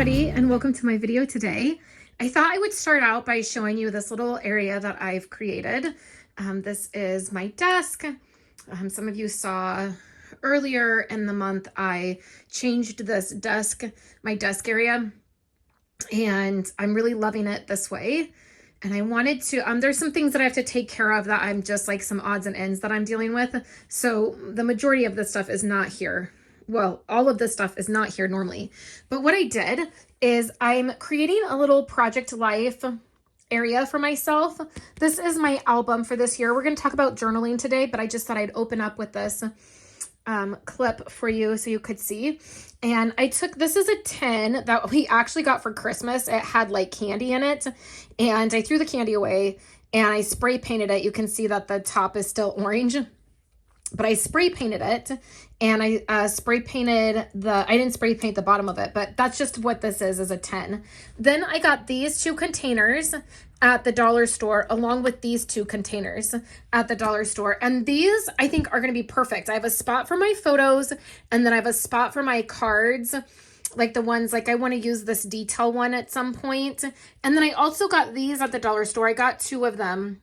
everybody, and welcome to my video today. I thought I would start out by showing you this little area that I've created. This is my desk. Some of you saw earlier in the month I changed this desk, my desk area, and I'm really loving it this way. And I wanted to, there's some things that I have to take care of that I'm just like some odds and ends that I'm dealing with. So the majority of this stuff is not here. Well, all of this stuff is not here normally. But what I did is I'm creating a little Project Life area for myself. This is my album for this year. We're going to talk about journaling today, but I just thought I'd open up with this clip for you so you could see. And I took, this is a tin that we actually got for Christmas. It had like candy in it, and I threw the candy away and I spray painted it. You can see that the top is still orange, but I spray painted it, and I spray painted I didn't spray paint the bottom of it, but that's just what this is a tin. Then I got these two containers at the dollar store, along with these two containers at the dollar store. And these I think are going to be perfect. I have a spot for my photos, and then I have a spot for my cards, like the ones, like I want to use this detail one at some point. And then I also got these at the dollar store. I got two of them.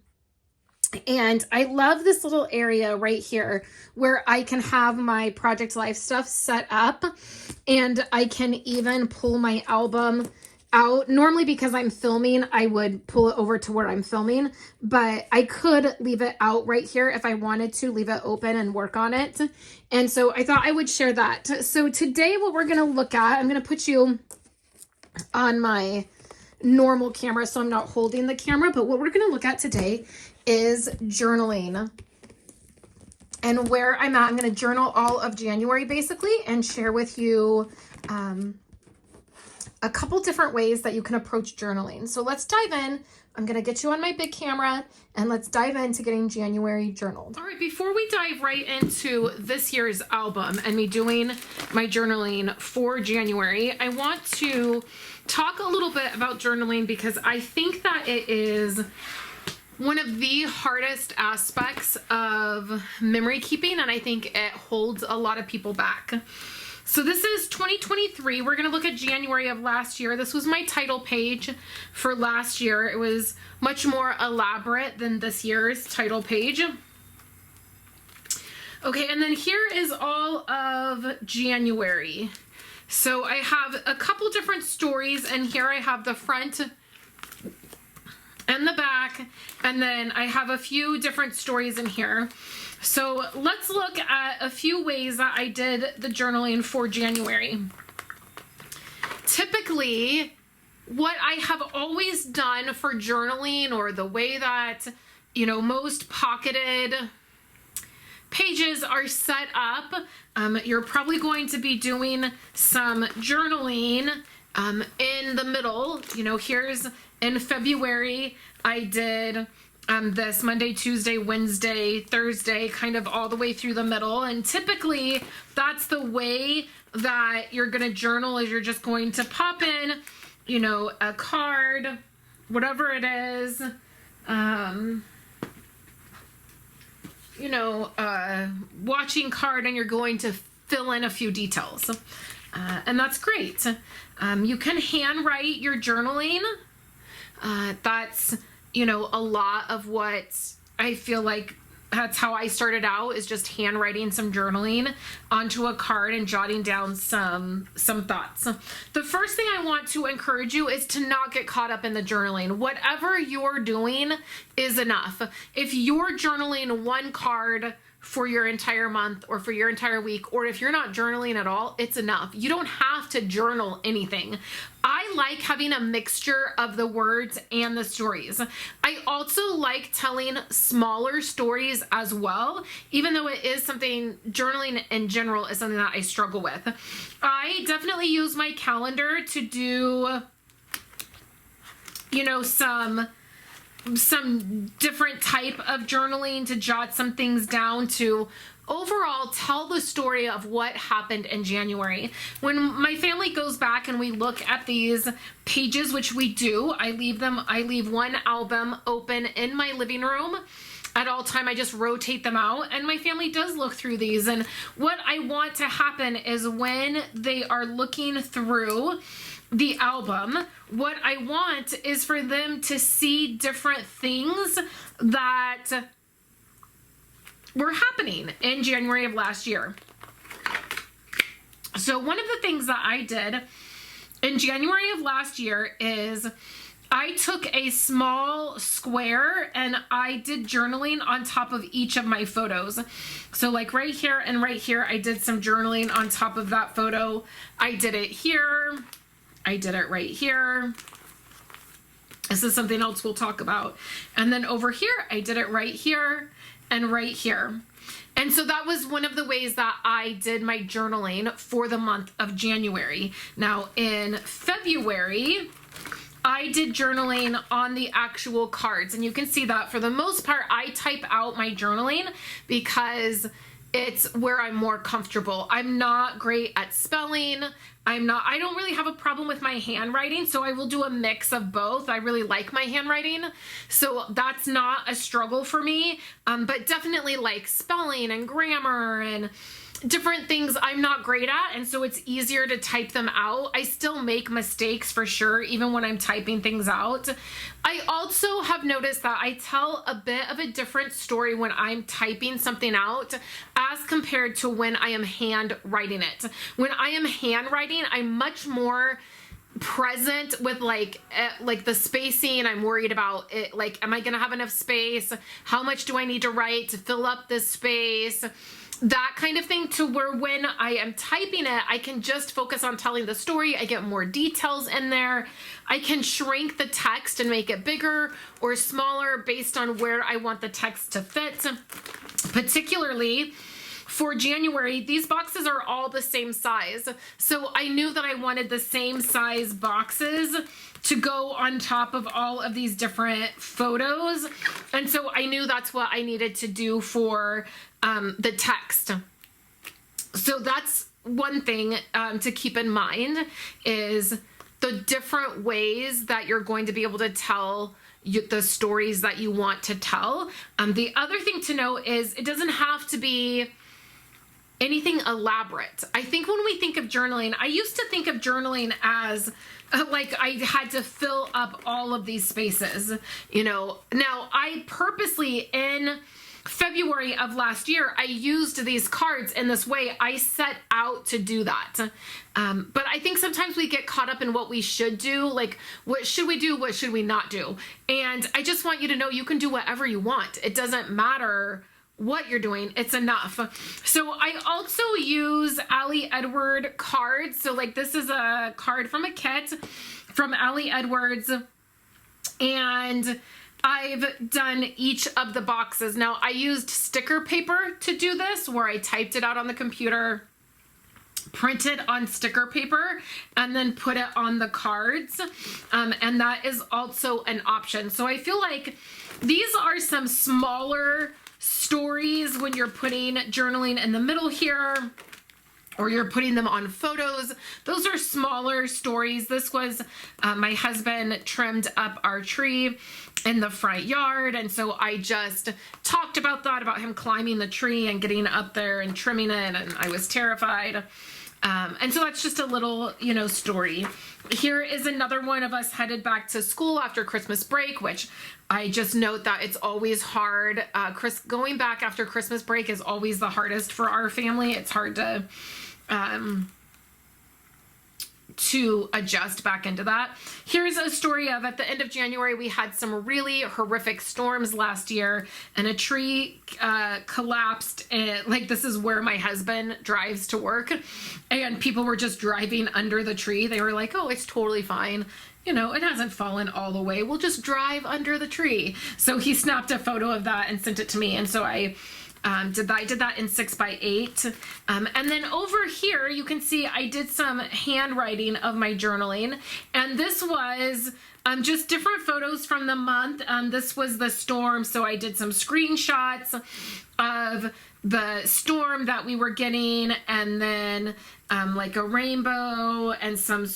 And I love this little area right here where I can have my Project Life stuff set up, and I can even pull my album out. Normally, because I'm filming, I would pull it over to where I'm filming, but I could leave it out right here if I wanted to, leave it open and work on it. And so I thought I would share that. So today what we're going to look at, I'm going to put you on my normal camera so I'm not holding the camera, but what we're going to look at today is journaling and where I'm at. I'm going to journal all of January basically and share with you a couple different ways that you can approach journaling. So let's dive in. I'm going to get you on my big camera and let's dive into getting January journaled. All right, before we dive right into this year's album and me doing my journaling for January, I want to talk a little bit about journaling because I think that it is one of the hardest aspects of memory keeping, and I think it holds a lot of people back. So this is 2023. We're going to look at January of last year. This was my title page for last year. It was much more elaborate than this year's title page. Okay, and then here is all of January. So I have a couple different stories, and here I have the front and the back, and then I have a few different stories in here. So let's look at a few ways that I did the journaling for January. Typically, what I have always done for journaling, or the way that, you know, most pocketed pages are set up, you're probably going to be doing some journaling in the middle. You know, here's in February, I did this Monday, Tuesday, Wednesday, Thursday, kind of all the way through the middle. And typically that's the way that you're going to journal, is you're just going to pop in, you know, a card, whatever it is, you know, watching card, and you're going to fill in a few details. And that's great. You can handwrite your journaling. That's, you know, a lot of what I feel like that's how I started out, is just handwriting some journaling onto a card and jotting down some thoughts. The first thing I want to encourage you is to not get caught up in the journaling. Whatever you're doing is enough. If you're journaling one card for your entire month or for your entire week, or if you're not journaling at all, it's enough. You don't have to journal anything. I like having a mixture of the words and the stories. I also like telling smaller stories as well, even though it is something, journaling in general is something that I struggle with. I definitely use my calendar to do, you know, some different type of journaling, to jot some things down, to overall tell the story of what happened in January. When my family goes back and we look at these pages, which we do, I leave one album open in my living room at all time. I just rotate them out, and my family does look through these. And what I want to happen is when they are looking through, the album, what I want is for them to see different things that were happening in January of last year. So one of the things that I did in January of last year is I took a small square and I did journaling on top of each of my photos. So like right here and right here, I did some journaling on top of that photo. I did it here. I did it right here. This is something else we'll talk about. And then over here, I did it right here and right here. And so that was one of the ways that I did my journaling for the month of January. Now in February, I did journaling on the actual cards, and you can see that for the most part, I type out my journaling because it's where I'm more comfortable. I'm not great at spelling. I don't really have a problem with my handwriting, so I will do a mix of both. I really like my handwriting, so that's not a struggle for me, but definitely like spelling and grammar and different things I'm not great at, and so it's easier to type them out. I still make mistakes for sure, even when I'm typing things out. I also have noticed that I tell a bit of a different story when I'm typing something out as compared to when I am handwriting it. When I am handwriting, I'm much more present with like the spacing. I'm worried about it, like, am I gonna have enough space? How much do I need to write to fill up this space? That kind of thing, to where when I am typing it, I can just focus on telling the story. I get more details in there. I can shrink the text and make it bigger or smaller based on where I want the text to fit. Particularly for January, these boxes are all the same size. So I knew that I wanted the same size boxes to go on top of all of these different photos. And so I knew that's what I needed to do for the text. So that's one thing to keep in mind, is the different ways that you're going to be able to tell the stories that you want to tell. The other thing to know is it doesn't have to be anything elaborate. I think when we think of journaling, I used to think of journaling as like I had to fill up all of these spaces, you know. Now I purposely, in February of last year, I used these cards in this way. I set out to do that. But I think sometimes we get caught up in what we should do, like what should we do, what should we not do? And I just want you to know you can do whatever you want. It doesn't matter what you're doing, it's enough. So I also use Ali Edward cards. So like this is a card from a kit from Ali Edwards, and I've done each of the boxes. Now I used sticker paper to do this, where I typed it out on the computer, printed on sticker paper, and then put it on the cards. And that is also an option. So I feel like these are some smaller stories when you're putting journaling in the middle here, or you're putting them on photos. Those are smaller stories. This was my husband trimmed up our tree in the front yard, and so I just talked about that, about him climbing the tree and getting up there and trimming it, and I was terrified. And so that's just a little, you know, story. Here is another one of us headed back to school after Christmas break, which I just note that it's always hard. Going back after Christmas break is always the hardest for our family. It's hard to adjust back into that. Here's a story of, at the end of January, we had some really horrific storms last year, and a tree collapsed. And like, this is where my husband drives to work, and people were just driving under the tree. They were like, oh, it's totally fine. You know, it hasn't fallen all the way. We'll just drive under the tree. So he snapped a photo of that and sent it to me. And so I did that in 6x8. And then over here, you can see I did some handwriting of my journaling. And this was just different photos from the month. This was the storm, so I did some screenshots of the storm that we were getting, and then like a rainbow and some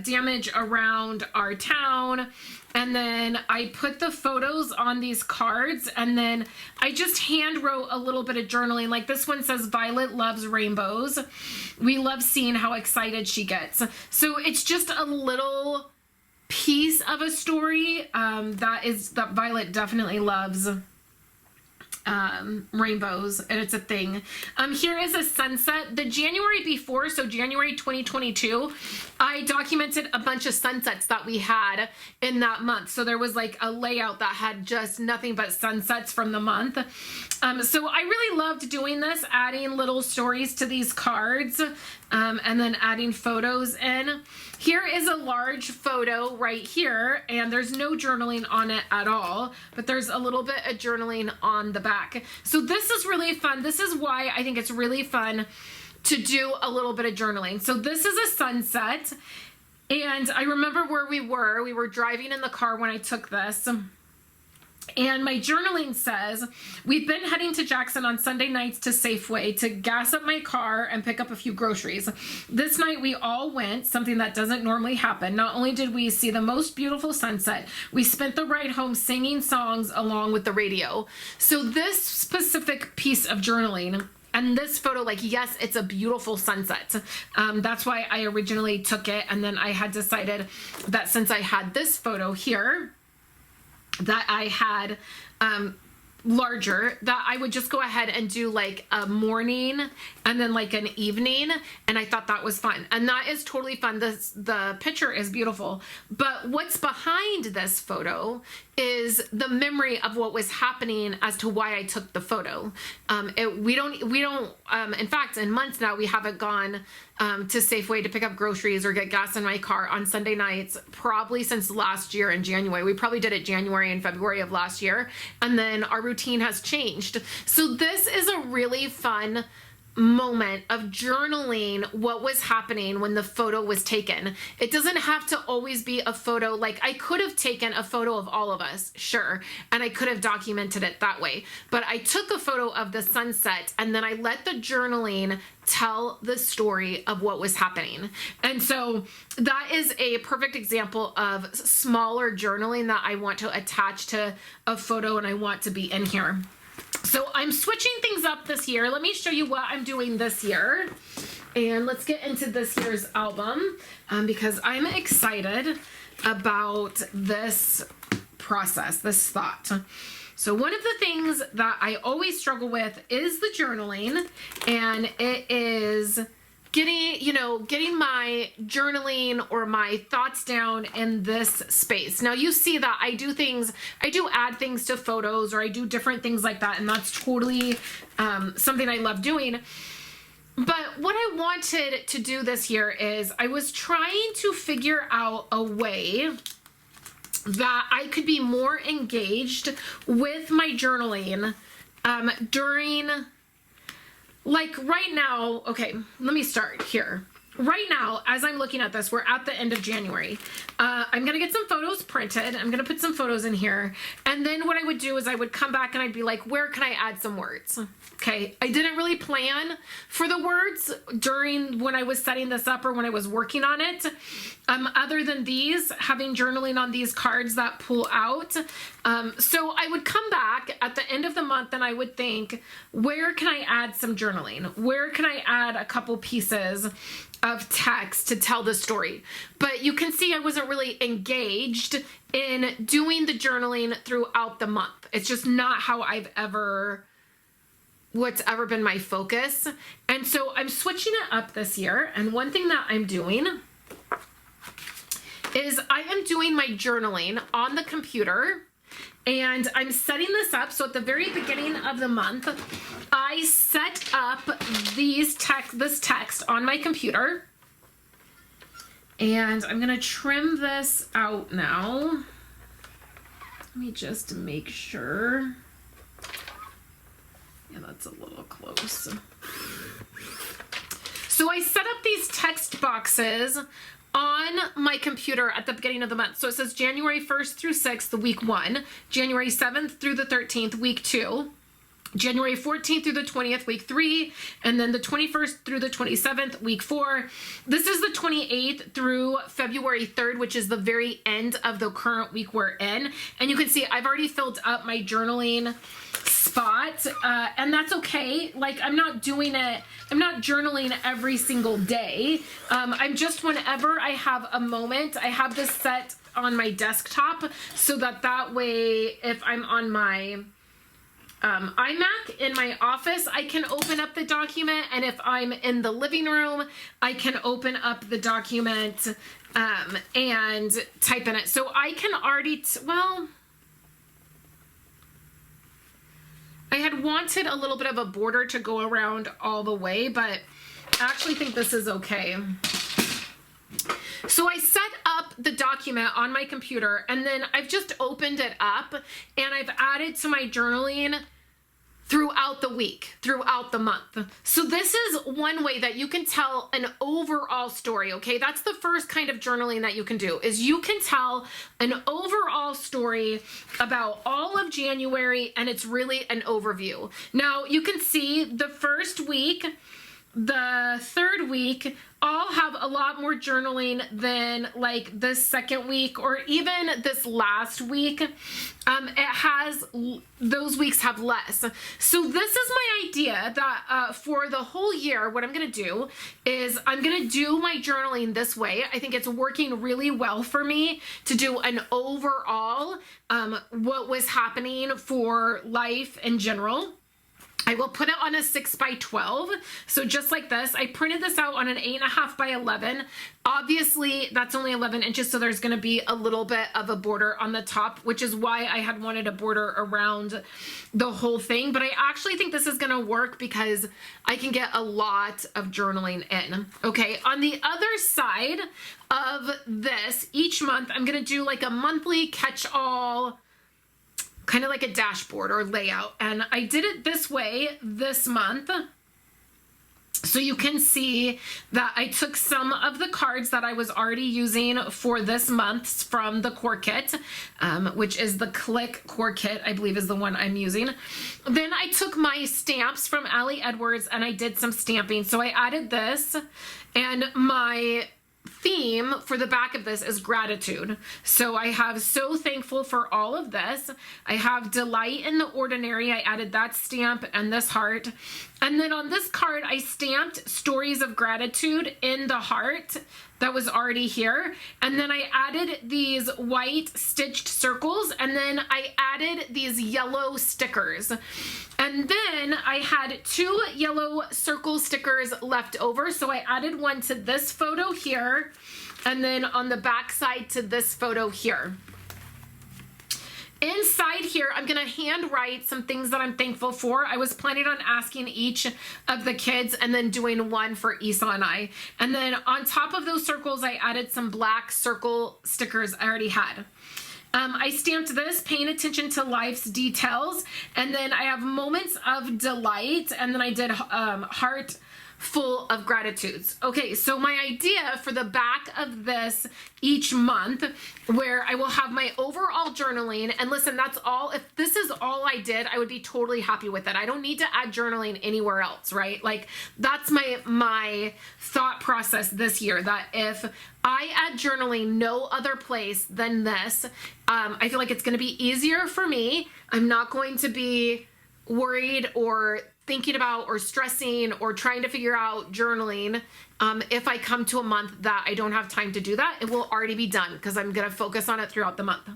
damage around our town. And then I put the photos on these cards, and then I just hand wrote a little bit of journaling. Like this one says, Violet loves rainbows. We love seeing how excited she gets. So it's just a little piece of a story that Violet definitely loves rainbows, and it's a thing. Here is a sunset. The January before, so January 2022, I documented a bunch of sunsets that we had in that month. So there was like a layout that had just nothing but sunsets from the month. So I really loved doing this, adding little stories to these cards, and then adding photos in. Here is a large photo right here, and there's no journaling on it at all, but there's a little bit of journaling on the back. So this is really fun. This is why I think it's really fun to do a little bit of journaling. So this is a sunset, and I remember where we were. We were driving in the car when I took this. And my journaling says, we've been heading to Jackson on Sunday nights to Safeway to gas up my car and pick up a few groceries. This night we all went, something that doesn't normally happen. Not only did we see the most beautiful sunset, we spent the ride home singing songs along with the radio. So this specific piece of journaling and this photo, like, yes, it's a beautiful sunset. That's why I originally took it. And then I had decided that since I had this photo here, that I had larger, that I would just go ahead and do like a morning and then like an evening, and I thought that was fun, and that is totally fun. The picture is beautiful, but what's behind this photo is the memory of what was happening as to why I took the photo. We don't in fact, in months now, we haven't gone to Safeway to pick up groceries or get gas in my car on Sunday nights, probably since last year in January. We probably did it January and February of last year, and then our routine has changed. So this is a really fun moment of journaling what was happening when the photo was taken. It doesn't have to always be a photo. Like, I could have taken a photo of all of us, sure, and I could have documented it that way, but I took a photo of the sunset, and then I let the journaling tell the story of what was happening. And so that is a perfect example of smaller journaling that I want to attach to a photo and I want to be in here. So I'm switching things up this year. Let me show you what I'm doing this year. And let's get into this year's album because I'm excited about this process, this thought. So one of the things that I always struggle with is the journaling, and it is getting my journaling or my thoughts down in this space. Now you see that I do add things to photos, or I do different things like that, and that's totally something I love doing. But what I wanted to do this year is I was trying to figure out a way that I could be more engaged with my journaling during, like right now. Okay, let me start here. Right now, as I'm looking at this, we're at the end of January. I'm going to get some photos printed. I'm going to put some photos in here. And then what I would do is I would come back and I'd be like, where can I add some words? Okay, I didn't really plan for the words during when I was setting this up or when I was working on it. Other than these, having journaling on these cards that pull out. So I would come back at the end of the month and I would think, where can I add some journaling? Where can I add a couple pieces of text to tell the story? But you can see I wasn't really engaged in doing the journaling throughout the month. It's just not how what's ever been my focus. And so I'm switching it up this year. And one thing that I'm doing is I am doing my journaling on the computer, and I'm setting this up. So at the very beginning of the month, I set up this text on my computer, and I'm going to trim this out now. Let me just make sure. Yeah, that's a little close. So I set up these text boxes on my computer at the beginning of the month. So it says January 1st through 6th, week 1, January 7th through the 13th, week 2, January 14th through the 20th, week 3, and then the 21st through the 27th, week 4. This is the 28th through February 3rd, which is the very end of the current week we're in. And you can see I've already filled up my journaling spot, and that's okay. Like, I'm not doing it, I'm not journaling every single day. I'm just, whenever I have a moment, I have this set on my desktop so that way, if I'm on my iMac in my office, I can open up the document, and if I'm in the living room, I can open up the document and type in it. So I can already, well, I had wanted a little bit of a border to go around all the way, but I actually think this is okay. So I set up the document on my computer, and then I've just opened it up, and I've added to my journaling throughout the week, throughout the month. So this is one way that you can tell an overall story, okay? That's the first kind of journaling that you can do, is you can tell an overall story about all of January, and it's really an overview. Now, you can see the first week, the third week, all have a lot more journaling than like this second week or even this last week. Those weeks have less. So this is my idea that for the whole year, what I'm going to do is I'm going to do my journaling this way. I think it's working really well for me to do an overall what was happening for life in general. I will put it on a 6x12. So just like this, I printed this out on an 8.5 by 11. Obviously that's only 11 inches. So there's going to be a little bit of a border on the top, which is why I had wanted a border around the whole thing. But I actually think this is going to work because I can get a lot of journaling in. Okay. On the other side of this, each month, I'm going to do like a monthly catch-all, kind of like a dashboard or layout. And I did it this way this month. So you can see that I took some of the cards that I was already using for this month from the core kit, which is the Click core kit, I believe is the one I'm using. Then I took my stamps from Allie Edwards and I did some stamping. So I added this, and my theme for the back of this is gratitude. So I have so thankful for all of this. I have delight in the ordinary. I added that stamp and this heart. And then on this card, I stamped stories of gratitude in the heart that was already here. And then I added these white stitched circles, and then I added these yellow stickers. And then I had 2 yellow circle stickers left over. So I added one to this photo here, and then on the back side to this photo here. Inside here, I'm going to hand write some things that I'm thankful for. I was planning on asking each of the kids and then doing one for Isa and I. And then on top of those circles, I added some black circle stickers I already had. I stamped this, paying attention to life's details. And then I have moments of delight. And then I did heart full of gratitudes. Okay, so my idea for the back of this each month, where I will have my overall journaling, and listen, that's all, if this is all I did, I would be totally happy with it. I don't need to add journaling anywhere else, right? Like, that's my thought process this year, that if I add journaling no other place than this, I feel like it's going to be easier for me. I'm not going to be worried or thinking about or stressing or trying to figure out journaling. If I come to a month that I don't have time to do that, it will already be done because I'm going to focus on it throughout the month.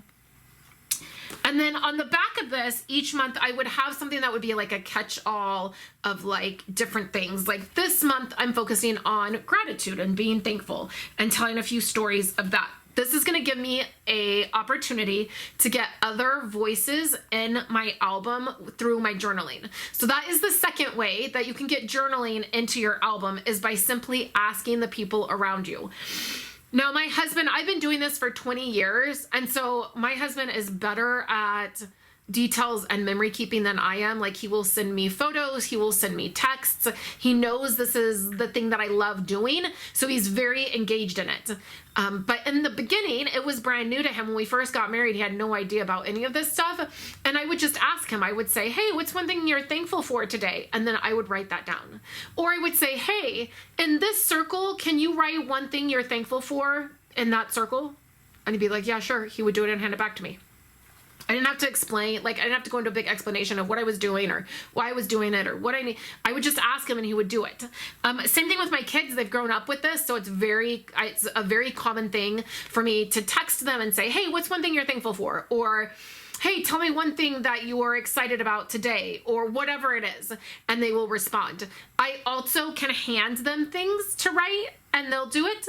And then on the back of this, each month I would have something that would be like a catch-all of like different things. Like this month, I'm focusing on gratitude and being thankful and telling a few stories of that. This is going to give me a opportunity to get other voices in my album through my journaling. So that is the second way that you can get journaling into your album, is by simply asking the people around you. Now, my husband, I've been doing this for 20 years. And so my husband is better at details and memory keeping than I am. Like, he will send me photos, he will send me texts. He knows this is the thing that I love doing, so he's very engaged in it. But in the beginning, it was brand new to him. When we first got married, he had no idea about any of this stuff. And I would just ask him, I would say, hey, what's one thing you're thankful for today? And then I would write that down. Or I would say, hey, in this circle, can you write one thing you're thankful for in that circle? And he'd be like, yeah, sure. He would do it and hand it back to me. I didn't have to explain, like, I didn't have to go into a big explanation of what I was doing or why I was doing it or what I need. I would just ask him and he would do it. Same thing with my kids. They've grown up with this. So it's a very common thing for me to text them and say, hey, what's one thing you're thankful for? Or, hey, tell me one thing that you are excited about today, or whatever it is, and they will respond. I also can hand them things to write and they'll do it.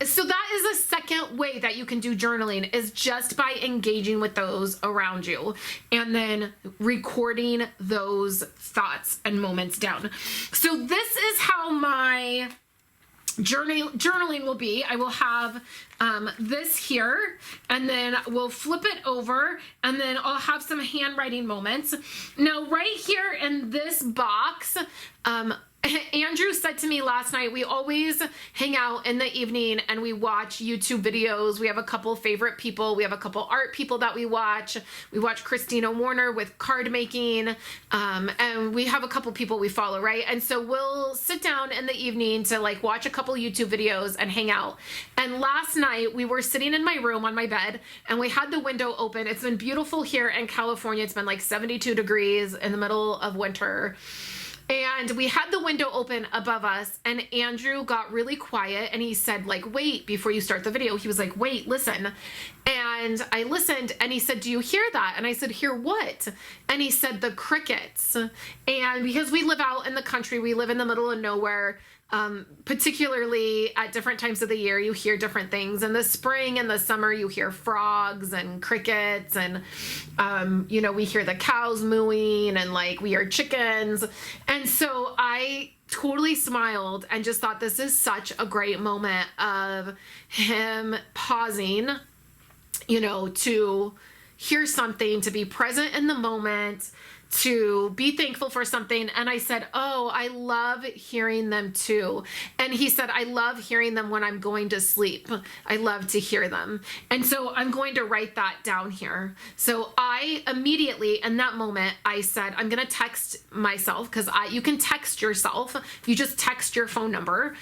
So that is a second way that you can do journaling, is just by engaging with those around you and then recording those thoughts and moments down. So this is how my journaling will be. I will have this here, and then we'll flip it over, and then I'll have some handwriting moments. Now, right here in this box, Andrew said to me last night, we always hang out in the evening and we watch YouTube videos. We have a couple favorite people. We have a couple art people that we watch. We watch Christina Warner with card making, and we have a couple people we follow, right? And so we'll sit down in the evening to like watch a couple YouTube videos and hang out. And last night we were sitting in my room on my bed and we had the window open. It's been beautiful here in California. It's been like 72 degrees in the middle of winter. And we had the window open above us, and Andrew got really quiet and he said, like, wait, before you start the video. He was like, wait, listen. And I listened and he said, do you hear that? And I said, hear what? And he said, the crickets. And because we live out in the country, we live in the middle of nowhere, particularly at different times of the year, you hear different things. In the spring and the summer, you hear frogs and crickets, and, you know, we hear the cows mooing, and like we hear chickens. And so I totally smiled and just thought, this is such a great moment of him pausing, you know, to hear something, to be present in the moment, to be thankful for something. And I said, oh, I love hearing them too. And he said, I love hearing them when I'm going to sleep. I love to hear them. And so I'm going to write that down here. So I immediately, in that moment, I said, I'm going to text myself, because you can text yourself. You just text your phone number.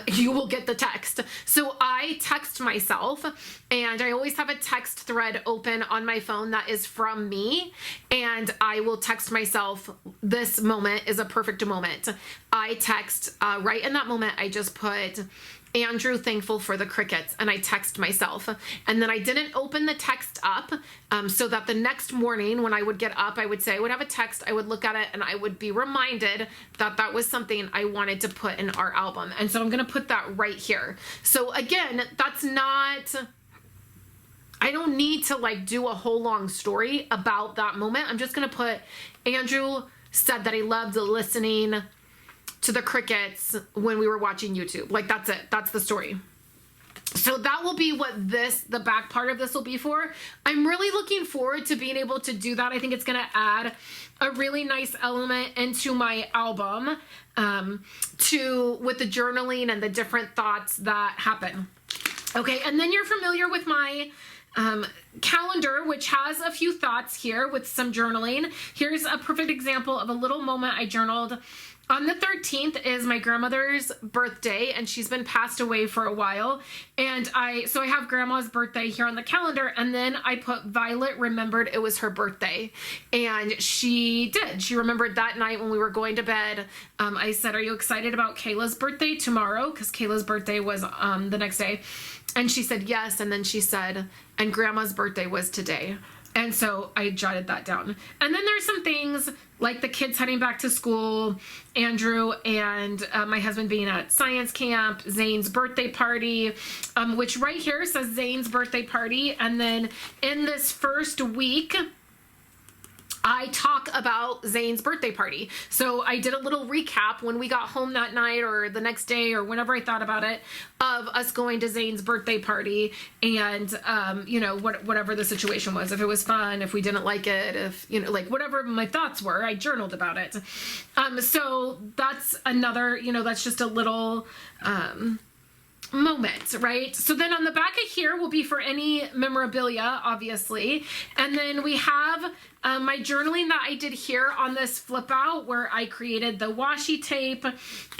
You will get the text. So I text myself, and I always have a text thread open on my phone that is from me. And I will text myself, this moment is a perfect moment. I text, right in that moment, I just put, Andrew, thankful for the crickets, and I text myself. And then I didn't open the text up, so that the next morning when I would get up, I would say, I would have a text, I would look at it, and I would be reminded that that was something I wanted to put in our album. And so I'm going to put that right here. So again, that's not, I don't need to like do a whole long story about that moment. I'm just going to put, Andrew said that he loved listening to the crickets when we were watching YouTube. Like, that's it. That's the story. So that will be what the back part of this will be for. I'm really looking forward to being able to do that. I think it's going to add a really nice element into my album, with the journaling and the different thoughts that happen. Okay. And then you're familiar with my calendar, which has a few thoughts here with some journaling. Here's a perfect example of a little moment I journaled. On the 13th is my grandmother's birthday, and she's been passed away for a while. And so I have grandma's birthday here on the calendar, and then I put Violet remembered it was her birthday. And she did. She remembered that night when we were going to bed. I said, are you excited about Kayla's birthday tomorrow? Because Kayla's birthday was the next day. And she said yes, and then she said, and grandma's birthday was today. And so I jotted that down. And then there's some things like the kids heading back to school, Andrew and my husband being at science camp, Zane's birthday party, which right here says Zane's birthday party. And then in this first week, I talk about Zane's birthday party. So I did a little recap when we got home that night or the next day or whenever I thought about it, of us going to Zane's birthday party and, you know, whatever the situation was, if it was fun, if we didn't like it, if, you know, like whatever my thoughts were, I journaled about it. So that's another, you know, that's just a little, moment, right? So then on the back of here will be for any memorabilia, obviously. And then we have my journaling that I did here on this flip out where I created the washi tape.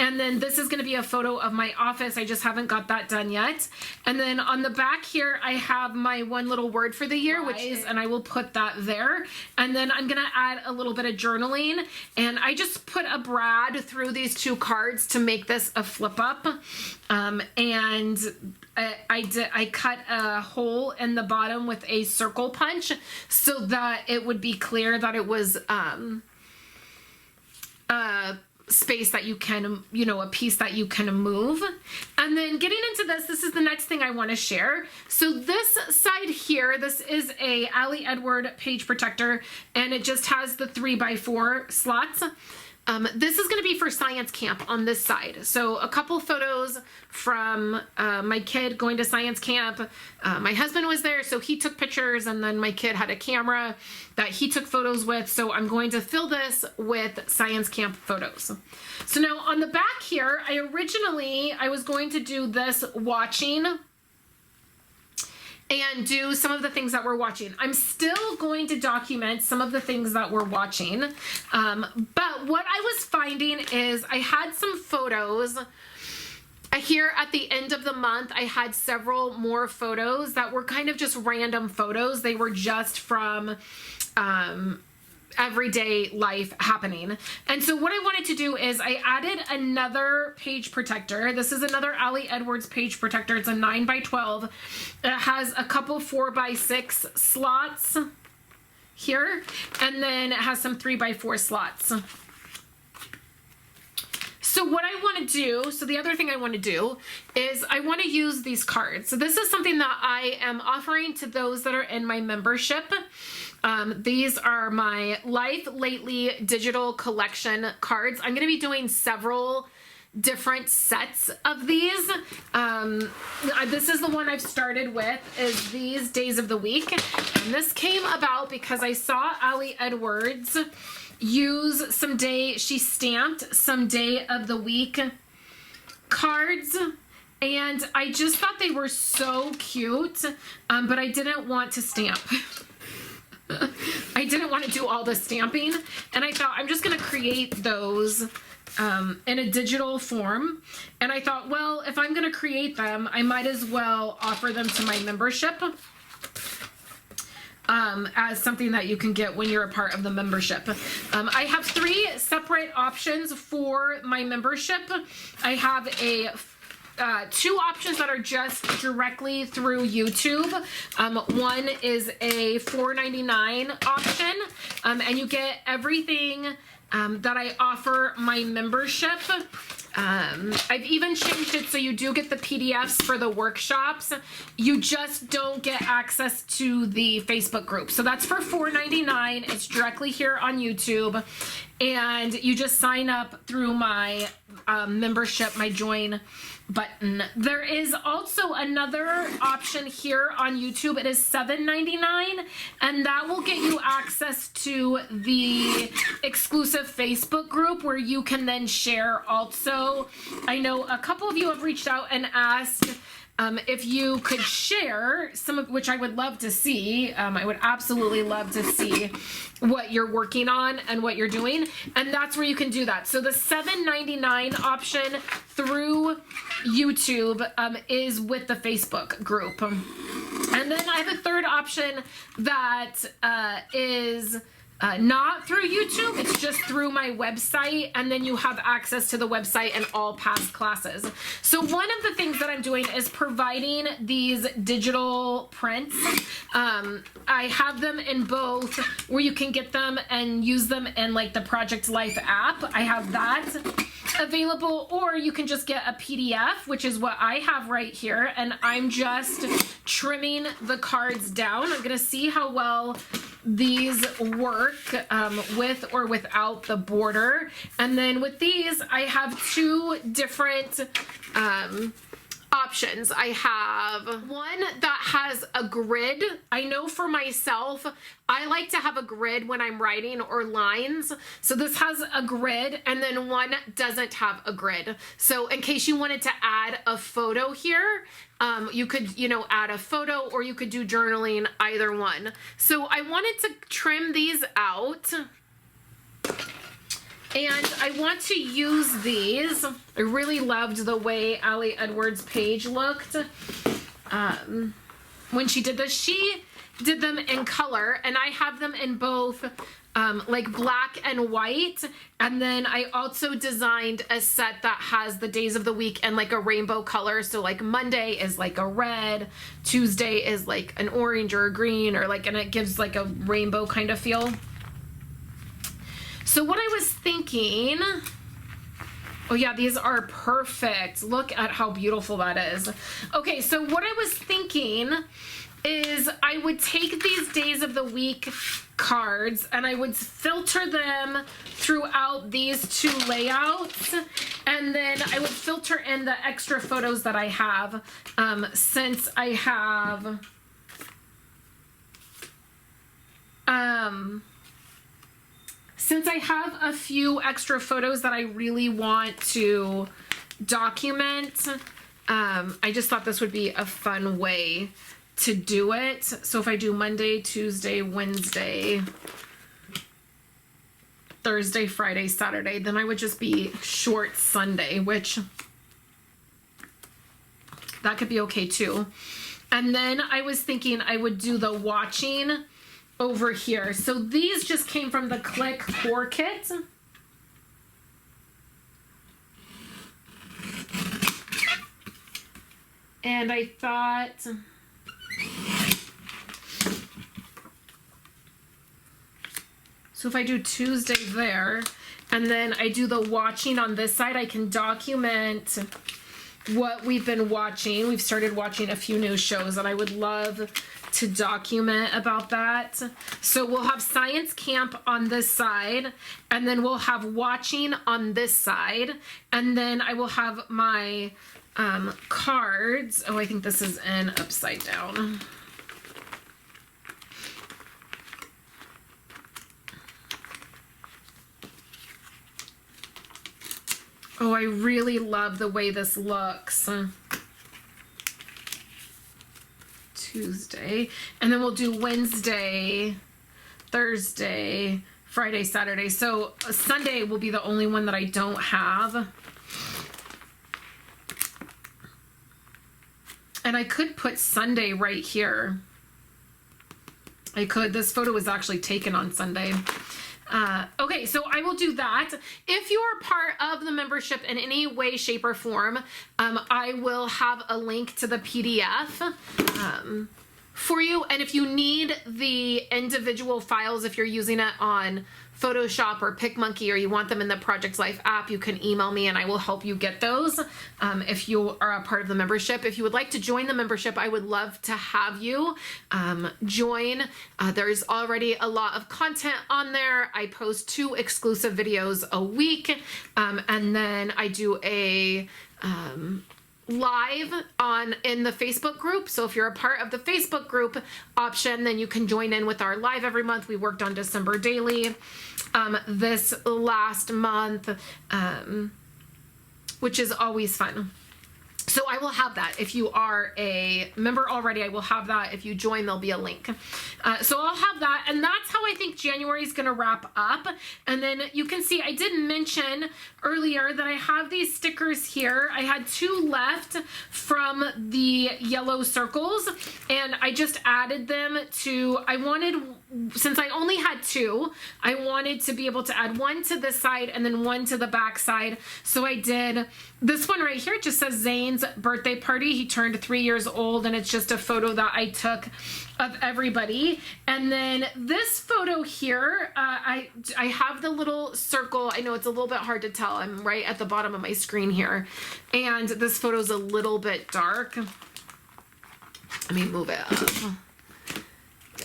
And then this is going to be a photo of my office. I just haven't got that done yet. And then on the back here, I have my one little word for the year, which is, and I will put that there. And then I'm going to add a little bit of journaling. And I just put a brad through these two cards to make this a flip up. And I cut a hole in the bottom with a circle punch so that it would be clear that it was a space that you can, you know, a piece that you can move. And then getting into this is the next thing I want to share. So this side here, this is a Ali Edward page protector, and it just has the 3x4 slots. This is going to be for science camp on this side. So a couple photos from my kid going to science camp. My husband was there, so he took pictures, and then my kid had a camera that he took photos with. So I'm going to fill this with science camp photos. So now on the back here, I was going to do this watching and do some of the things that we're watching. I'm still going to document some of the things that we're watching. But what I was finding is I had some photos here at the end of the month. I had several more photos that were kind of just random photos. They were just from everyday life happening. And so what I wanted to do is I added another page protector. This is another Ali Edwards page protector. It's a 9x12. It has a couple 4x6 slots here, and then it has some 3x4 slots. So what I want to do, so the other thing I want to do is I want to use these cards. So this is something that I am offering to those that are in my membership. These are my Life Lately digital collection cards. I'm going to be doing several different sets of these. This is the one I've started with, is these days of the week. And this came about because I saw Ali Edwards use she stamped some day of the week cards, and I just thought they were so cute, but I didn't want to stamp. I didn't want to do all the stamping, and I thought I'm just going to create those in a digital form. And I thought, well, if I'm going to create them, I might as well offer them to my membership as something that you can get when you're a part of the membership. I have 3 separate options for my membership. I have two options that are just directly through YouTube. One is a $4.99 option, and you get everything that I offer my membership. I've even changed it so you do get the PDFs for the workshops. You just don't get access to the Facebook group. So that's for $4.99. It's directly here on YouTube. And you just sign up through my membership, my join button. There is also another option here on YouTube. It is $7.99, and that will get you access to the exclusive Facebook group where you can then share also. I know a couple of you have reached out and asked if you could share some of which I would love to see. I would absolutely love to see what you're working on and what you're doing, and that's where you can do that. So the $7.99 option through YouTube is with the Facebook group. And then I have a third option that is not through YouTube, it's just through my website, and then you have access to the website and all past classes. So one of the things that I'm doing is providing these digital prints. I have them in both where you can get them and use them in like the Project Life app. I have that available, or you can just get a PDF, which is what I have right here, and I'm just trimming the cards down. I'm gonna see how well these work with or without the border. And then with these, I have two different options. I have one that has a grid. I know for myself, I like to have a grid when I'm writing or lines. So this has a grid, and then one doesn't have a grid. So in case you wanted to add a photo here, you could, you know, add a photo, or you could do journaling, either one. So I wanted to trim these out. And I want to use these. I really loved the way Allie Edwards' page looked when she did this. She did them in color, and I have them in both like black and white. And then I also designed a set that has the days of the week and like a rainbow color. So like Monday is like a red, Tuesday is like an orange or a green, or like, and it gives like a rainbow kind of feel. So what I was thinking, oh yeah, these are perfect. Look at how beautiful that is. Okay, so what I was thinking is I would take these days of the week cards and I would filter them throughout these two layouts, and then I would filter in the extra photos that I have, since I have a few extra photos that I really want to document. I just thought this would be a fun way to do it. So if I do Monday, Tuesday, Wednesday, Thursday, Friday, Saturday, then I would just be short Sunday, which that could be okay too. And then I was thinking I would do the watching over here. So these just came from the Click Core Kit. And I thought, so if I do Tuesday there, and then I do the watching on this side, I can document what we've been watching. We've started watching a few new shows, and I would love to document about that. So we'll have science camp on this side, and then we'll have watching on this side, and then I will have my cards. Oh, I think this is in upside down. Oh, I really love the way this looks. Tuesday, and then we'll do Wednesday, Thursday, Friday, Saturday. So Sunday will be the only one that I don't have. And I could put Sunday right here. I could. This photo was actually taken on Sunday. Okay, so I will do that. If you are part of the membership in any way, shape, or form, I will have a link to the PDF for you. And if you need the individual files, if you're using it on Photoshop or PicMonkey, or you want them in the Project Life app, you can email me and I will help you get those if you are a part of the membership. If you would like to join the membership, I would love to have you join. There's already a lot of content on there. I post 2 exclusive videos a week, and then I do a live in the Facebook group. So if you're a part of the Facebook group option, then you can join in with our live every month. We worked on December daily this last month, which is always fun. So I will have that. If you are a member already, I will have that. If you join, there'll be a link. So I'll have that. And that's how I think January is going to wrap up. And then you can see I did mention earlier that I have these stickers here. I had 2 left from the yellow circles, and I just added them to, since I only had 2, I wanted to be able to add one to this side and then one to the back side. So I did this one right here. It just says Zane's birthday party. He turned 3 years old, and it's just a photo that I took of everybody. And then this photo here, I have the little circle. I know it's a little bit hard to tell. I'm right at the bottom of my screen here. And this photo is a little bit dark. Let me move it up.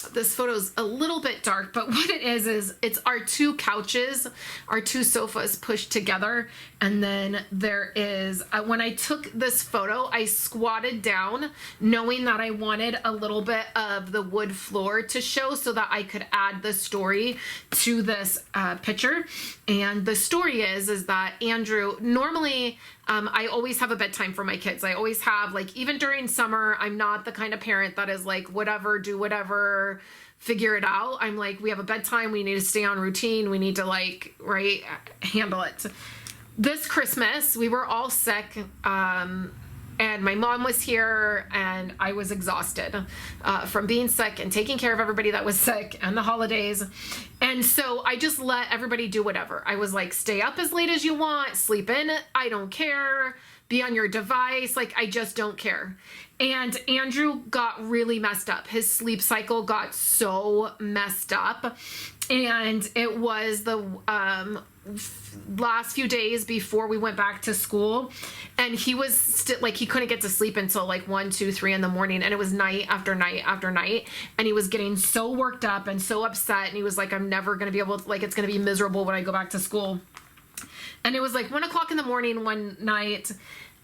this photo's a little bit dark, but what it is it's our two couches, our two sofas pushed together. And then there is, when I took this photo, I squatted down knowing that I wanted a little bit of the wood floor to show so that I could add the story to this picture. And the story is that Andrew, normally I always have a bedtime for my kids. I always have, like, even during summer, I'm not the kind of parent that is like, whatever, do whatever, figure it out. I'm like, we have a bedtime. We need to stay on routine. We need to, like, right, handle it. This Christmas, we were all sick. And my mom was here and I was exhausted from being sick and taking care of everybody that was sick and the holidays. And so I just let everybody do whatever. I was like, stay up as late as you want, sleep in, I don't care, be on your device, like, I just don't care. And Andrew got really messed up. His sleep cycle got so messed up. And it was the last few days before we went back to school, and he was still like, he couldn't get to sleep until like 1, 2, 3 in the morning, and it was night after night after night, and he was getting so worked up and so upset, and he was like, I'm never gonna be able to, like, it's gonna be miserable when I go back to school. And it was like 1 o'clock in the morning one night.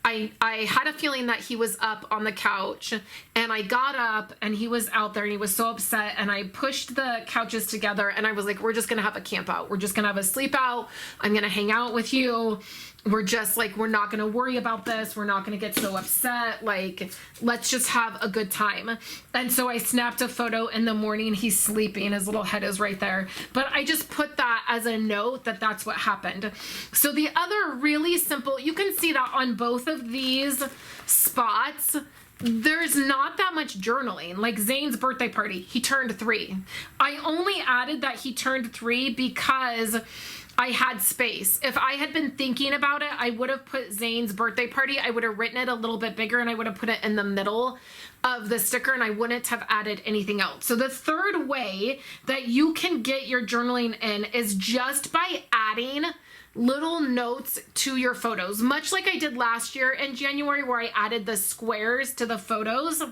I had a feeling that he was up on the couch, and I got up and he was out there and he was so upset, and I pushed the couches together and I was like, we're just gonna have a camp out. We're just gonna have a sleep out. I'm gonna hang out with you. We're just like, we're not gonna worry about this. We're not gonna get so upset. Like, let's just have a good time. And so I snapped a photo in the morning. He's sleeping. His little head is right there. But I just put that as a note that that's what happened. So the other really simple, you can see that on both of these spots, there's not that much journaling. Like Zane's birthday party, he turned 3. I only added that he turned 3 because I had space. If I had been thinking about it, I would have put Zane's birthday party. I would have written it a little bit bigger and I would have put it in the middle of the sticker, and I wouldn't have added anything else. So the third way that you can get your journaling in is just by adding little notes to your photos, much like I did last year in January where I added the squares to the photos.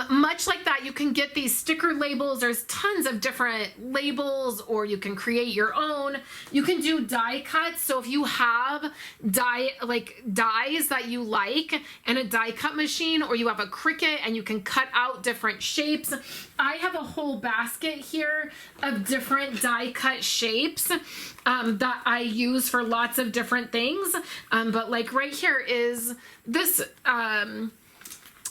Much like that, you can get these sticker labels. There's tons of different labels, or you can create your own. You can do die cuts. So if you have dies that you like and a die cut machine, or you have a Cricut and you can cut out different shapes. I have a whole basket here of different die cut shapes that I use for lots of different things. But like right here is this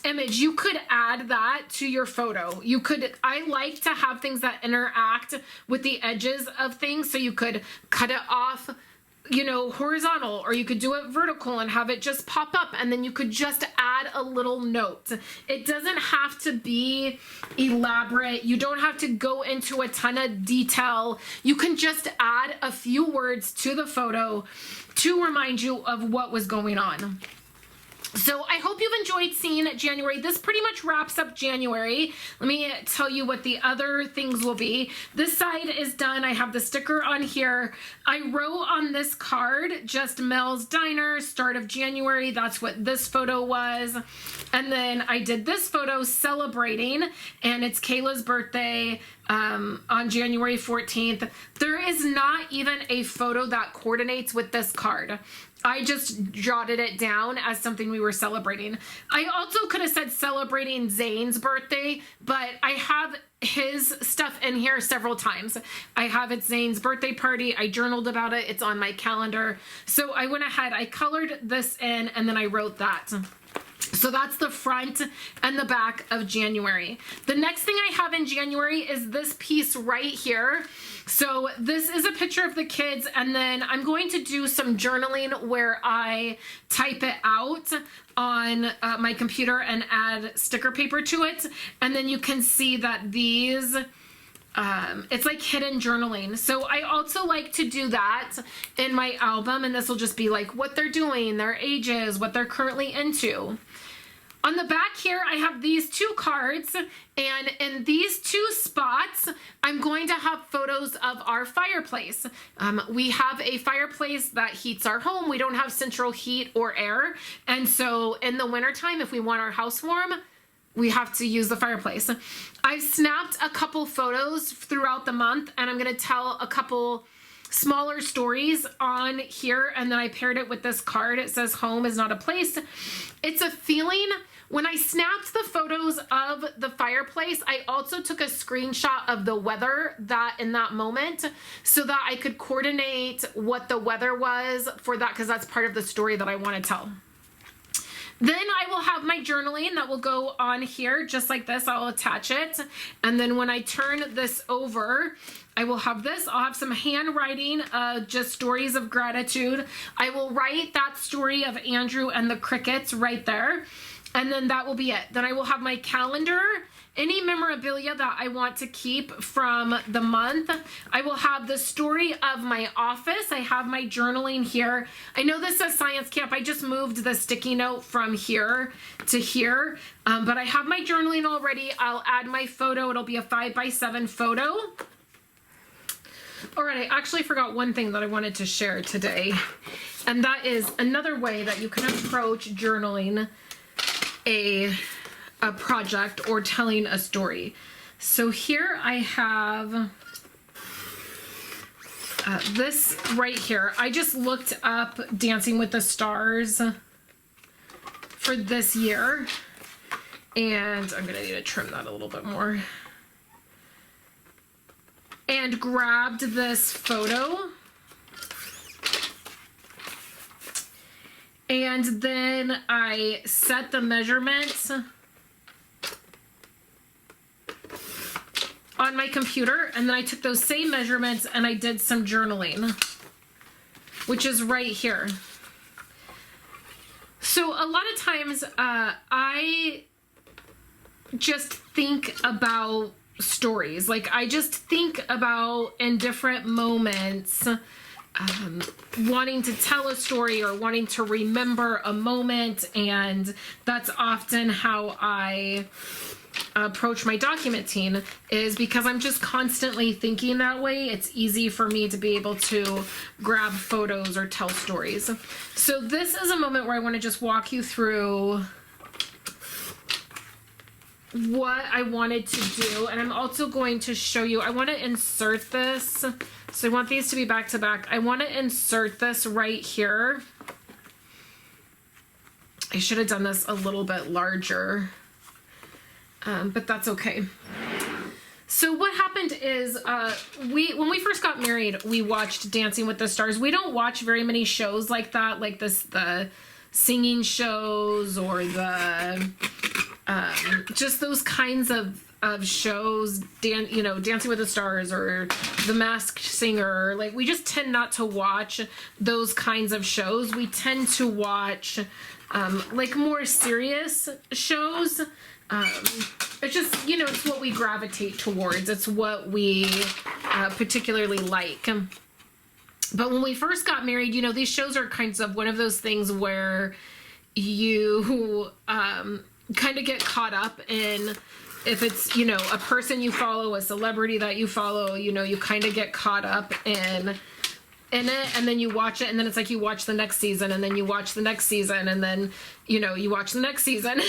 image. You could add that to your photo. You could, I like to have things that interact with the edges of things, so you could cut it off, you know, horizontal, or you could do it vertical and have it just pop up, and then you could just add a little note. It doesn't have to be elaborate. You don't have to go into a ton of detail. You can just add a few words to the photo to remind you of what was going on. So I hope you've enjoyed seeing January. This pretty much wraps up January. Let me tell you what the other things will be. This side is done. I have the sticker on here. I wrote on this card, just Mel's Diner, start of January. That's what this photo was. And then I did this photo celebrating, and it's Kayla's birthday on January 14th. There is not even a photo that coordinates with this card. I just jotted it down as something we were celebrating. I also could have said celebrating Zane's birthday, but I have his stuff in here several times. I have it Zane's birthday party. I journaled about it. It's on my calendar. So I went ahead, I colored this in, and then I wrote that. So that's the front and the back of January. The next thing I have in January is this piece right here. So this is a picture of the kids, and then I'm going to do some journaling where I type it out on my computer and add sticker paper to it. And then you can see that these it's like hidden journaling. So I also like to do that in my album, and this will just be like what they're doing, their ages, what they're currently into. On the back here, I have these 2 cards, and in these 2 spots, I'm going to have photos of our fireplace. We have a fireplace that heats our home. We don't have central heat or air, and so in the wintertime, if we want our house warm, we have to use the fireplace. I've snapped a couple photos throughout the month, and I'm going to tell a couple smaller stories on here, and then I paired it with this card. It says home is not a place. It's a feeling. When I snapped the photos of the fireplace, I also took a screenshot of the weather that in that moment so that I could coordinate what the weather was for that, because that's part of the story that I want to tell. Then I will have my journaling that will go on here just like this. I'll attach it. And then when I turn this over, I will have this. I'll have some handwriting, just stories of gratitude. I will write that story of Andrew and the crickets right there. And then that will be it. Then I will have my calendar, any memorabilia that I want to keep from the month. I will have the story of my office. I have my journaling here. I know this says science camp. I just moved the sticky note from here to here. But I have my journaling already. I'll add my photo. It'll be a 5x7 photo. All right, I actually forgot one thing that I wanted to share today. And that is another way that you can approach journaling a project or telling a story. So here I have this right here. I just looked up Dancing with the Stars for this year, and I'm gonna need to trim that a little bit more, and grabbed this photo. And then I set the measurements on my computer, and then I took those same measurements and I did some journaling, which is right here. So a lot of times I just think about stories. Like I just think about in different moments wanting to tell a story or wanting to remember a moment, and that's often how I approach my documenting, is because I'm just constantly thinking that way. It's easy for me to be able to grab photos or tell stories. So this is a moment where I want to just walk you through what I wanted to do, and I'm also going to show you, I want to insert this. So I want these to be back to back. I want to insert this right here. I should have done this a little bit larger, but that's okay. So what happened is when we first got married, we watched Dancing with the Stars. We don't watch very many shows like that, like the singing shows or the just those kinds of shows, Dancing with the Stars or The Masked Singer. Like, we just tend not to watch those kinds of shows. We tend to watch like more serious shows. It's just, it's what we gravitate towards. It's what we particularly like. But when we first got married, these shows are kinds of one of those things where you kind of get caught up in, if it's, a person you follow, a celebrity that you follow, you kind of get caught up in it, and then you watch it, and then it's like you watch the next season, and then you watch the next season, and then, you watch the next season.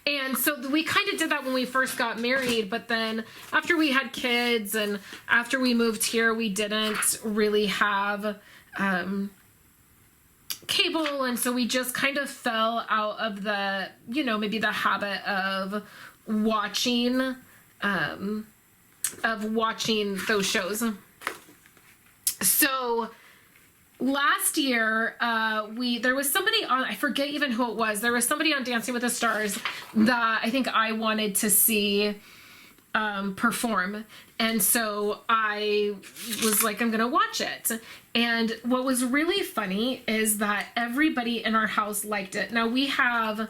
And so we kind of did that when we first got married, but then after we had kids and after we moved here, we didn't really have cable, and so we just kind of fell out of the, maybe the habit of watching those shows. So last year, there was somebody on, I forget even who it was. There was somebody on Dancing with the Stars that I think I wanted to see perform. And so I was like, I'm going to watch it. And what was really funny is that everybody in our house liked it. Now we have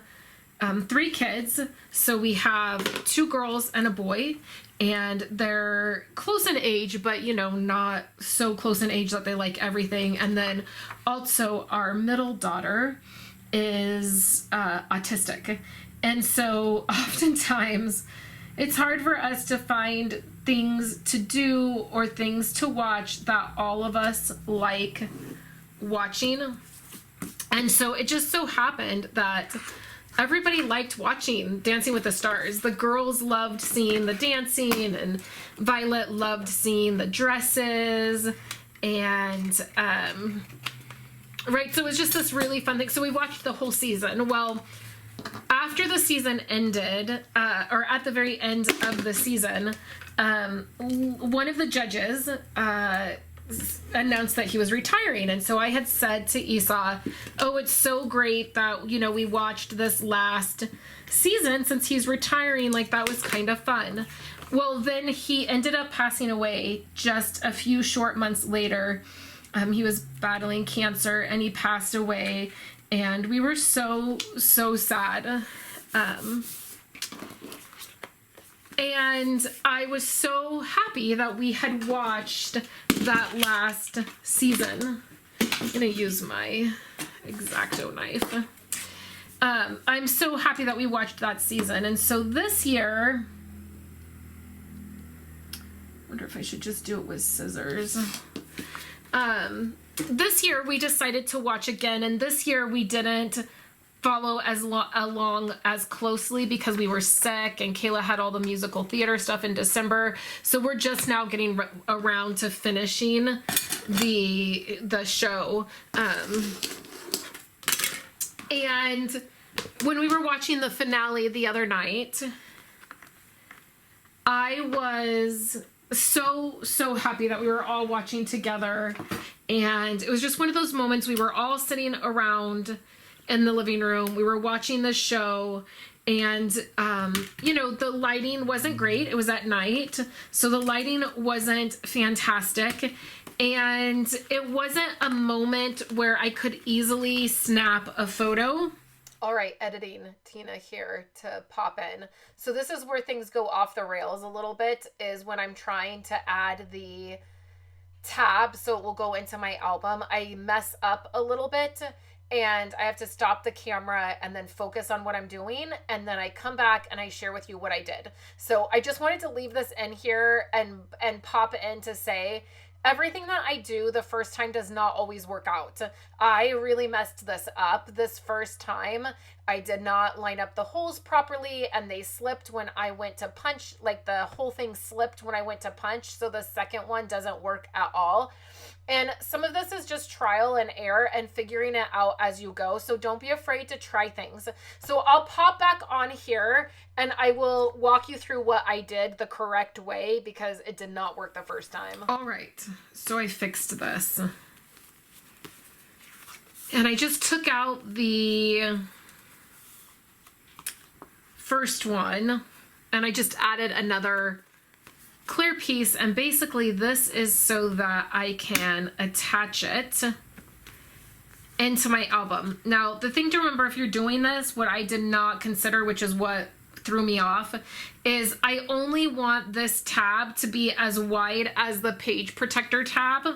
3 kids. So we have 2 girls and a boy, and they're close in age, but not so close in age that they like everything. And then also our middle daughter is autistic. And so oftentimes it's hard for us to find things to do or things to watch that all of us like watching. And so it just so happened that everybody liked watching Dancing with the Stars. The girls loved seeing the dancing, and Violet loved seeing the dresses, and right, so it was just this really fun thing. So we watched the whole season. Well, after the season ended, or at the very end of the season, one of the judges announced that he was retiring. And so I had said to Esau, oh, it's so great that, you know, we watched this last season since he's retiring. Like, that was kind of fun. Well, then he ended up passing away just a few short months later. He was battling cancer and he passed away, and we were so sad. And I was so happy that we had watched that last season. I'm gonna use my X-Acto knife. I'm so happy that we watched that season. And so this year, I wonder if I should just do it with scissors. This year we decided to watch again, and this year we didn't follow along as closely because we were sick, and Kayla had all the musical theater stuff in December. So we're just now getting around to finishing the show. And when we were watching the finale the other night, I was so happy that we were all watching together, and it was just one of those moments. We were all sitting around in the living room, we were watching the show, and you know, the lighting wasn't great. It was at night, so the lighting wasn't fantastic, and it wasn't a moment where I could easily snap a photo. All right, editing Tina here to pop in. So this is where things go off the rails a little bit, is when I'm trying to add the tab so it will go into my album. I mess up a little bit, and I have to stop the camera and then focus on what I'm doing, and then I come back and I share with you what I did. So I just wanted to leave this in here and pop in to say, everything that I do the first time does not always work out. I really messed this up this first time. I did not line up the holes properly, and they slipped when I went to punch. Like, the whole thing slipped when I went to punch, so the second one doesn't work at all. And some of this is just trial and error and figuring it out as you go. So don't be afraid to try things. So I'll pop back on here and I will walk you through what I did the correct way, because it did not work the first time. All right, so I fixed this. And I just took out the first one and I just added another clear piece, and basically this is so that I can attach it into my album. Now, the thing to remember if you're doing this, what I did not consider, which is what threw me off, is I only want this tab to be as wide as the page protector tab.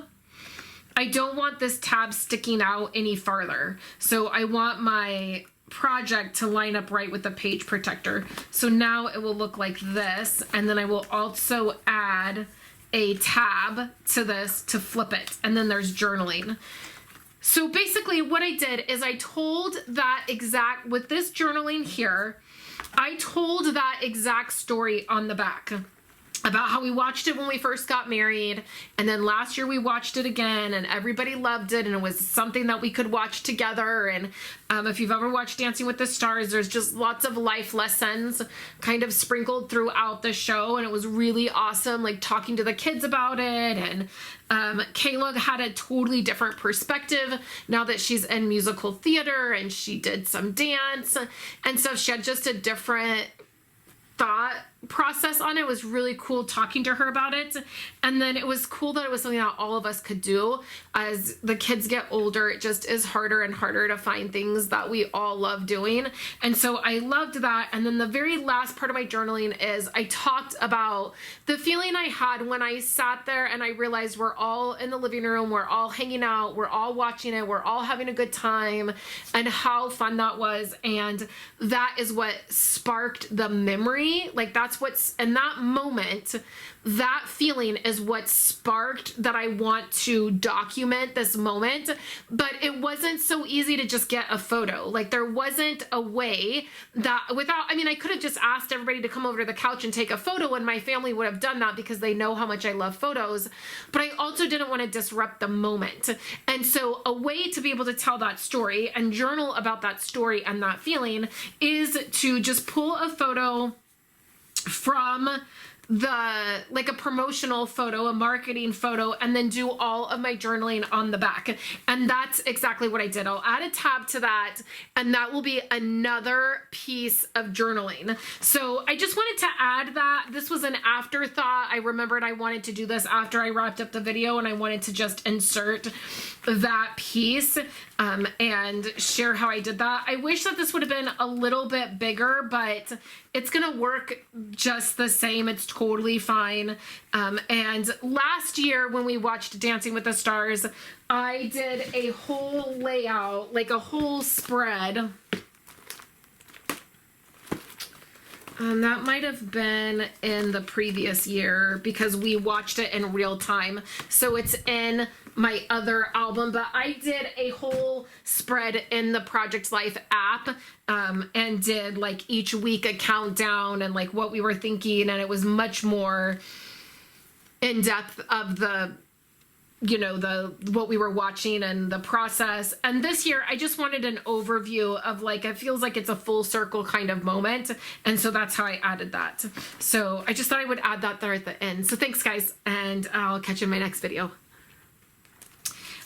I don't want this tab sticking out any farther. So I want my project to line up right with the page protector. So now it will look like this, and then I will also add a tab to this to flip it, and then there's journaling. So basically what I did is I told that exact, with this journaling here, I told that exact story on the back about how we watched it when we first got married, and then last year we watched it again and everybody loved it, and it was something that we could watch together. And if you've ever watched Dancing with the Stars, there's just lots of life lessons kind of sprinkled throughout the show, and it was really awesome, like talking to the kids about it. And Kayla had a totally different perspective now that she's in musical theater, and she did some dance and stuff. She had just a different thought process on it. It was really cool talking to her about it. And then it was cool that it was something that all of us could do. As the kids get older, it just is harder and harder to find things that we all love doing. And so I loved that. And then the very last part of my journaling is I talked about the feeling I had when I sat there and I realized we're all in the living room, we're all hanging out, we're all watching it, we're all having a good time, and how fun that was. And that is what sparked the memory. Like, that's in that moment, that feeling is what sparked that I want to document this moment. But it wasn't so easy to just get a photo. Like, there wasn't a way that I could have just asked everybody to come over to the couch and take a photo, and my family would have done that because they know how much I love photos. But I also didn't want to disrupt the moment. And so a way to be able to tell that story and journal about that story and that feeling is to just pull a photo from like a promotional photo, a marketing photo, and then do all of my journaling on the back. And that's exactly what I did. I'll add a tab to that, and that will be another piece of journaling. So I just wanted to add that. This was an afterthought. I remembered I wanted to do this after I wrapped up the video, and I wanted to just insert that piece and share how I did that. I wish that this would have been a little bit bigger, but it's gonna work just the same. It's totally fine. And last year when we watched Dancing with the Stars, I did a whole layout, like a whole spread. That might have been in the previous year because we watched it in real time. So it's in my other album, but I did a whole spread in the Project Life app and did like each week a countdown and like what we were thinking. And it was much more in depth of the, you know, what we were watching and the process. And this year I just wanted an overview of like, it feels like it's a full circle kind of moment. And so that's how I added that. So I just thought I would add that there at the end. So thanks guys, and I'll catch you in my next video.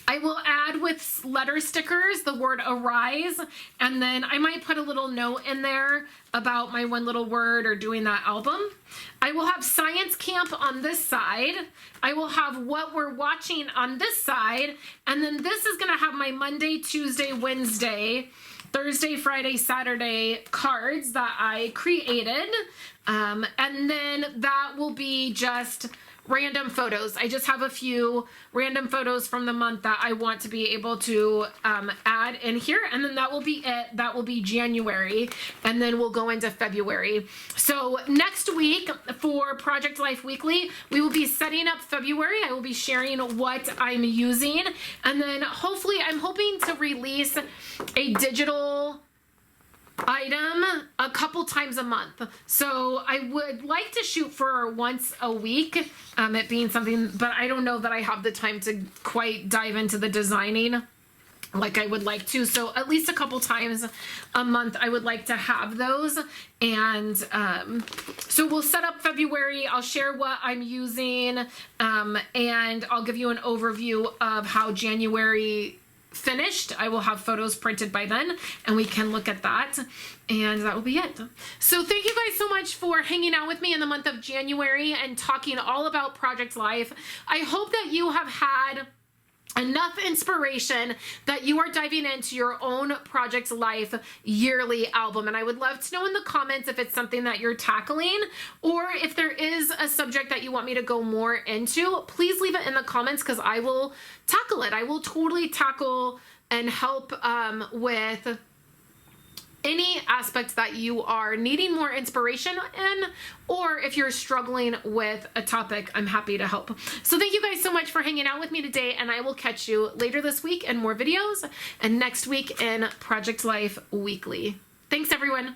I will add with letter stickers the word arise, and then I might put a little note in there about my one little word or doing that album. I will have science camp on this side. I will have what we're watching on this side, and then this is gonna have my Monday, Tuesday, Wednesday, Thursday, Friday, Saturday cards that I created. And then that will be just random photos. I just have a few random photos from the month that I want to be able to add in here, and then that will be it. That will be January, and then we'll go into February. So next week for Project Life Weekly, we will be setting up February. I will be sharing what I'm using, and then hopefully I'm hoping to release a digital item a couple times a month. So I would like to shoot for once a week, it being something, but I don't know that I have the time to quite dive into the designing like I would like to. So at least a couple times a month I would like to have those. And so we'll set up February. I'll share what I'm using, and I'll give you an overview of how January finished. I will have photos printed by then, and we can look at that, and that will be it. So thank you guys so much for hanging out with me in the month of January and talking all about Project Life. I hope that you have had enough inspiration that you are diving into your own Project Life yearly album. And I would love to know in the comments if it's something that you're tackling, or if there is a subject that you want me to go more into. Please leave it in the comments because I will tackle it. I will totally tackle and help with any aspect that you are needing more inspiration in, or if you're struggling with a topic, I'm happy to help. So thank you guys so much for hanging out with me today, and I will catch you later this week in more videos and next week in Project Life Weekly. Thanks everyone.